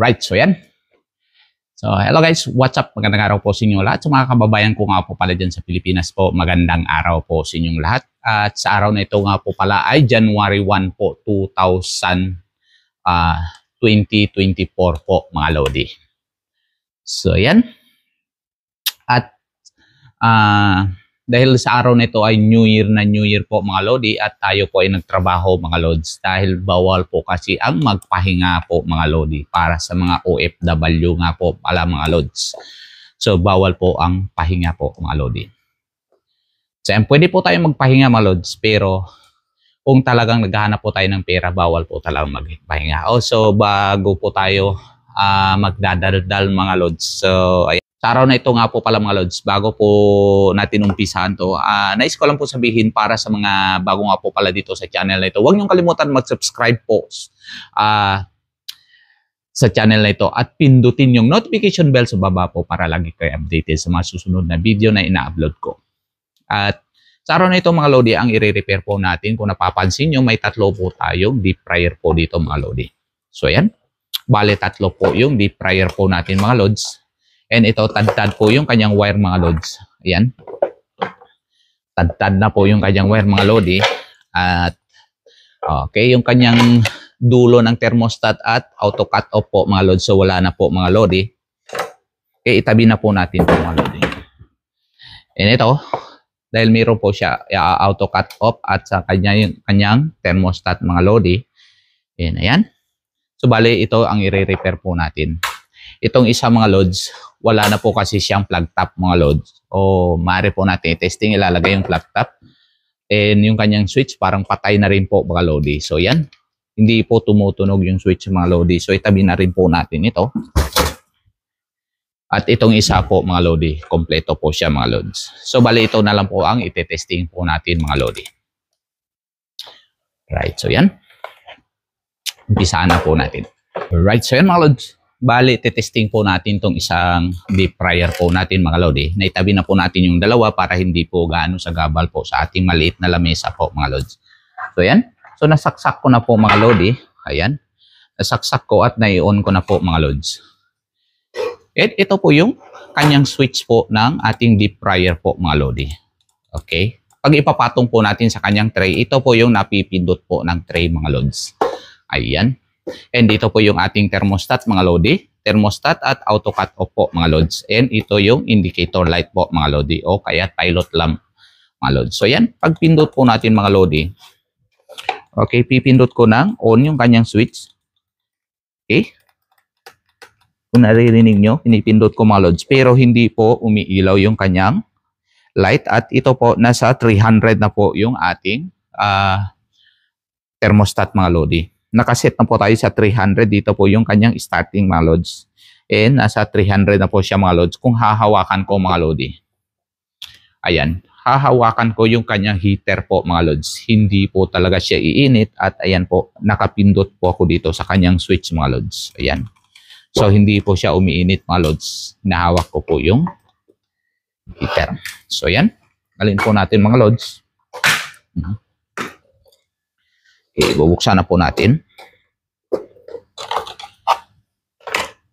Alright, so yan. So, hello guys, what's up? Magandang araw po sa inyo lahat. So, mga kababayan ko nga po pala dyan sa Pilipinas po, magandang araw po sa inyong lahat. At sa araw na ito nga po pala ay January 1 po, 2024 po mga Lodi. So, yan. At dahil sa araw na ito ay New Year po mga Lodi at tayo po ay nagtrabaho mga Lods dahil bawal po kasi ang magpahinga po mga Lodi para sa mga OFW nga po pala mga Lods. So bawal po ang pahinga po mga Lodi. So pwede po tayo magpahinga mga Lods pero kung talagang naghahanap po tayo ng pera bawal po talagang magpahinga. Also bago po tayo magdadaldal mga Lods. So ayan. Sa araw na ito nga po pala mga Lods, bago po natin umpisahan to, nais ko lang po sabihin para sa mga bago nga po pala dito sa channel na ito, huwag niyong kalimutan mag-subscribe po sa channel na ito at pindutin yung notification bell sa baba po para lagi kayo updated sa mga susunod na video na ina-upload ko. At sa araw na ito mga Lodi, ang i-repair po natin, kung napapansin nyo, may tatlo po tayong deep fryer po dito mga Lodi. So yan, bale tatlo po yung deep fryer po natin mga Lods. And ito, tad-tad po yung kanyang wire mga Lods. Ayan. Tad-tad na po yung kanyang wire mga Lodi. At okay, yung kanyang dulo ng thermostat at auto cut off po mga Lods. So wala na po mga Lodi. Okay, itabi na po natin po mga Lodi. And ito, dahil mayroon po siya auto cut off at sa kanyang thermostat mga Lodi. Ayan. So bale, ito ang i-repair po natin. Itong isa mga Lods, wala na po kasi siyang plug top mga Lods. O maaari po natin testing, ilalagay yung plug top. And yung kanyang switch parang patay na rin po mga Lodi. So yan, hindi po tumutunog yung switch mga Lodi. So itabi na rin po natin ito. At itong isa po mga Lodi, kompleto po siya mga Lods. So bali ito na lang po ang ite-testing po natin mga Lodi. Right, so yan. Umpisaan na po natin. Right, so yan mga Lods. Bali, testing po natin itong isang deep fryer po natin mga Lodi. Naitabi na po natin yung dalawa para hindi po gaano sa gabal po sa ating maliit na lamesa po mga Lods. So yan. So nasaksak ko na po mga Lodi. Ayan. Nasaksak ko at nai-on ko na po mga Lods. At ito po yung kanyang switch po ng ating deep fryer po mga Lodi. Okay. Pag ipapatong po natin sa kanyang tray, ito po yung napipindot po ng tray mga Lods. Ayan. And dito po yung ating thermostat mga Lodi. Thermostat at auto cut off po mga Lods. And ito yung indicator light po mga Lodi. O kaya pilot lamp mga Lods. So yan, pag pindot po natin mga Lodi. Okay, pipindot ko ng on yung kanyang switch. Okay. Kung naririnig nyo, pinipindot ko mga Lods. Pero hindi po umiilaw yung kanyang light. At ito po, nasa 300 na po yung ating thermostat mga Lodi. Nakaset na po tayo sa 300. Dito po yung kanyang starting mga Lods. And nasa 300 na po siya mga Lods. Kung hahawakan ko mga Lodi. Ayan. Hahawakan ko yung kanyang heater po mga Lods. Hindi po talaga siya iinit. At ayan po. Nakapindot po ako dito sa kanyang switch mga Lods. Ayan. So hindi po siya umiinit mga Lods. Nahawak ko po yung heater. So ayan. Galin po natin mga Lods. Okay, bubuksan na po natin.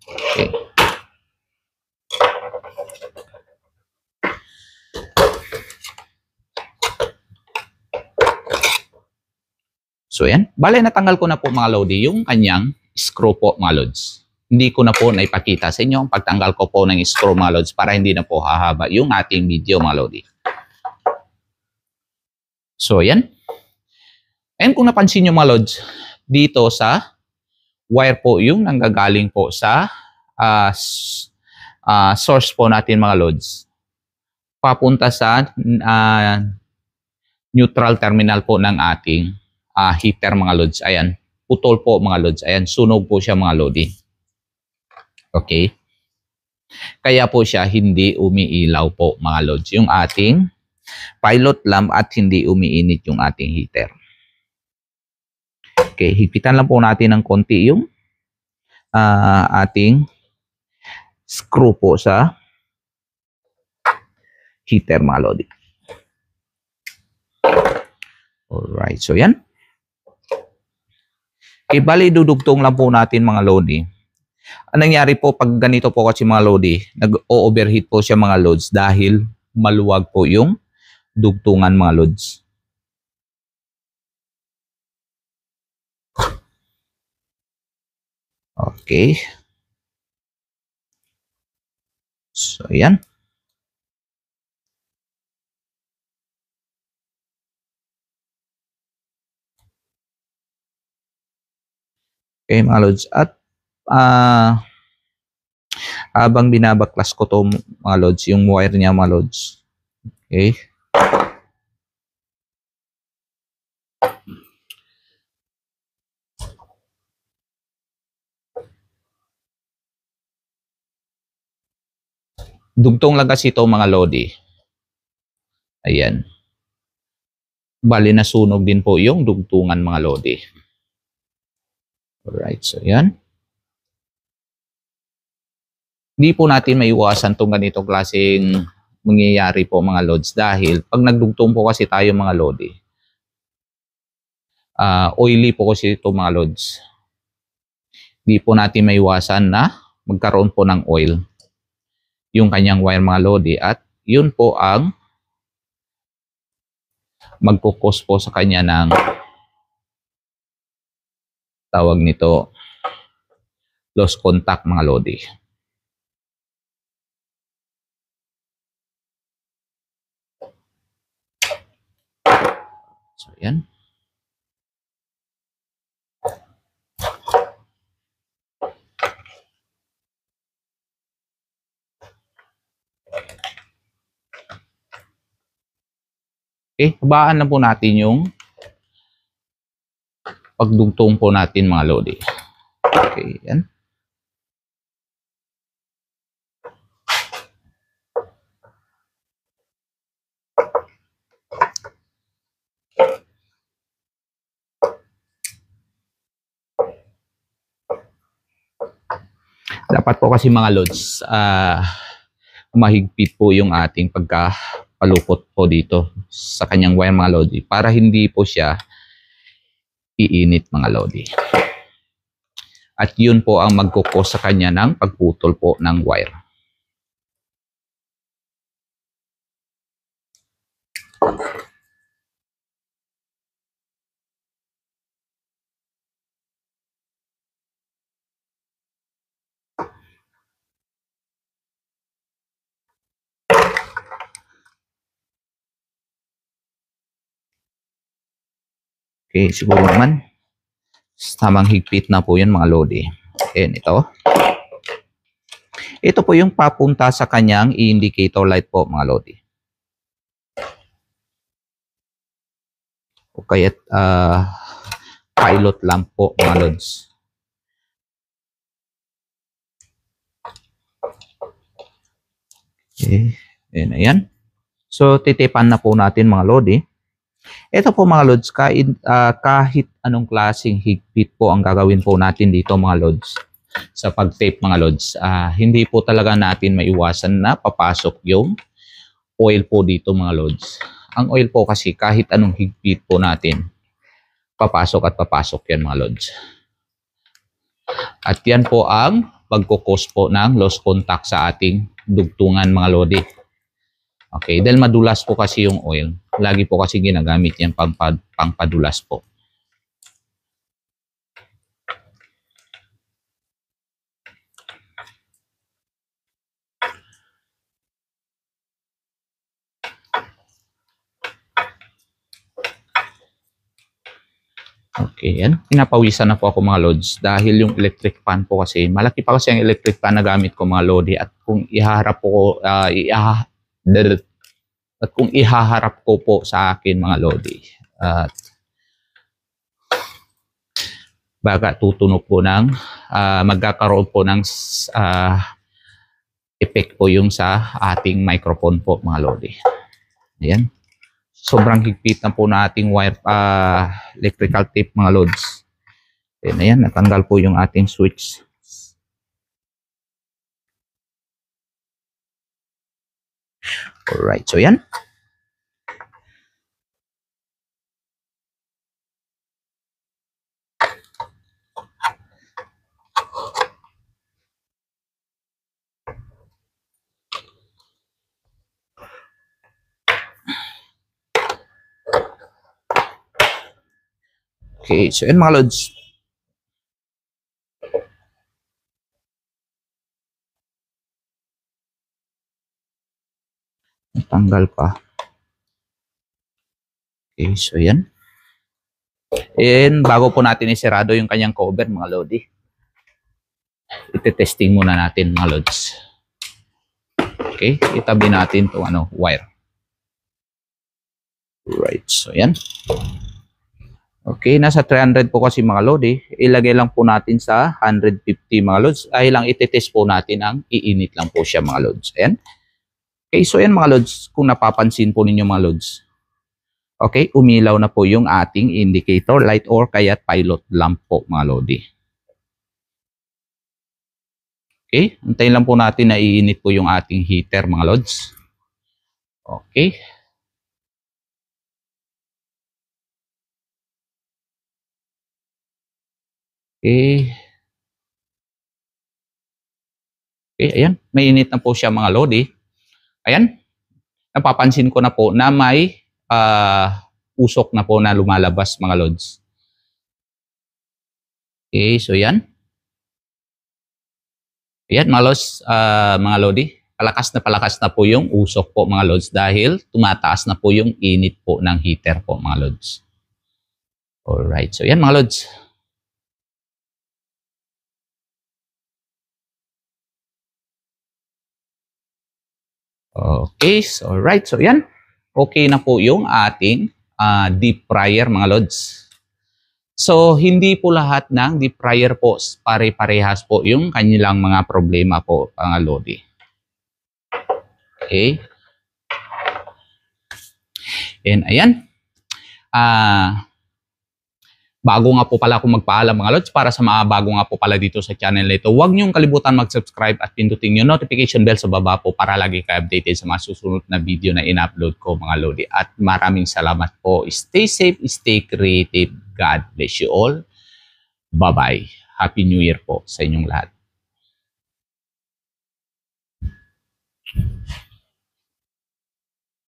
Okay. So yan. Bale, natanggal ko na po mga Lodi yung kanyang screw po mga Lods. Hindi ko na po naipakita sa inyo ang pagtanggal ko po ng screw mga Lods para hindi na po hahaba yung ating video mga Lodi. So yan. And kung napansin nyo mga Lods, dito sa wire po yung nanggagaling po sa source po natin mga Lods. Papunta sa neutral terminal po ng ating heater mga Lods. Ayan, putol po mga Lods. Ayan, sunog po siya mga Lodi. Okay. Kaya po siya hindi umiilaw po mga Lods. Yung ating pilot lamp at hindi umiinit yung ating heater. Okay, higpitan lang po natin ng konti yung ating screw po sa heater mga Lodi. Alright, so yan. Okay, bali dudugtong lang po natin mga Lodi. Ang nangyari po pag ganito po kasi mga lodi, nag-overheat po siya mga loads dahil maluwag po yung dugtungan mga loads. Okay. So, yan. Okay mga lods. At habang binabaklas ko to mga lods, yung wire niya mga lods. Okay. Dugtong lang kasi ito mga lodi. Ayan. Bali nasunog din po yung dugtungan mga lodi. Alright, so yan. Hindi po natin maiwasan itong ganito klaseng mangyayari po mga lods dahil pag nagdugtong po kasi tayo mga lodi, oily po kasi ito mga lods. Hindi po natin maiwasan na magkaroon po ng oil yung kanyang wire mga lodi at yun po ang magkukos po sa kanya ng tawag nito lost contact mga lodi. So yan. Okay, habaan na po natin yung pagdugtong po natin mga lodi. Okay, yan. Dapat po kasi mga lods, mahigpit po yung ating pagkapalukot po dito sa kanyang wire mga lodi para hindi po siya iinit mga lodi. At yun po ang magkukos sa kanya ng pagputol po ng wire. Okay, siguro naman tamang higpit na po yun mga lodi. Ayan, ito. Ito po yung papunta sa kanyang indicator light po mga lodi. O kaya pilot lamp po mga lods. Okay, ayan. So, titipan na po natin mga lodi. Ito po mga lods, kahit anong klaseng higpit po ang gagawin po natin dito mga lods. Sa pag-tape mga lods, hindi po talaga natin maiwasan na papasok yung oil po dito mga lods. Ang oil po kasi kahit anong higpit po natin, papasok at papasok yan mga lods. At yan po ang pagkukos po ng lost contact sa ating dugtungan mga lodi. Okay, dahil madulas po kasi yung oil. Lagi po kasi ginagamit yan pangpadulas po. Okay, yan. Pinapawisan na po ako mga lods dahil yung electric fan po kasi, malaki pa kasi ang electric fan na gamit ko mga lodi at kung ihaharap po, at kung ihaharap ko po sa akin mga lodi, at baka tutunog po ng, magkakaroon po ng effect po yung sa ating microphone po mga lodi. Ayan. Sobrang higpit na po na ating wire, electrical tape mga lods. Ayan, natanggal po yung ating switch. Alright, so yan. Okay, so yan mga lods. Tanggal pa. Okay, so yan. And bago po natin isirado yung kanyang cover mga lodi, ite-testing muna natin mga lods. Okay, itabi natin itong wire. Right, so yan. Okay, nasa 300 po kasi mga lodi. Ilagay lang po natin sa 150 mga lods. Ay lang ite-test po natin ang iinit lang po siya mga lods. Ayan. Okay, so yan mga lods, kung napapansin po ninyo mga lods. Okay, umilaw na po yung ating indicator light or kaya pilot lamp po mga lodi. Okay, antayin lang po natin na iinit po yung ating heater mga lods. Okay. Okay. Okay, ayan, mainit na po siya mga lodi. Ayan, napapansin ko na po na may usok na po na lumalabas mga lods. Okay, so yan. Ayan mga lods, mga lodi, palakas na po yung usok po mga lods dahil tumataas na po yung init po ng heater po mga lods. Alright, so yan mga lods. Okay, so alright, so yan. Okay na po yung ating deep fryer mga lods. So, hindi po lahat ng deep fryer po pare-parehas po yung kanilang mga problema po mga lodi. Okay. And ayan. Bago nga po pala ako magpaalam mga lods, para sa mga bago nga po pala dito sa channel na ito, huwag niyong kalibutan mag-subscribe at pindutin yung notification bell sa baba po para lagi kayo updated sa mga susunod na video na in-upload ko mga lodi. At maraming salamat po. Stay safe, stay creative. God bless you all. Bye-bye. Happy New Year po sa inyong lahat.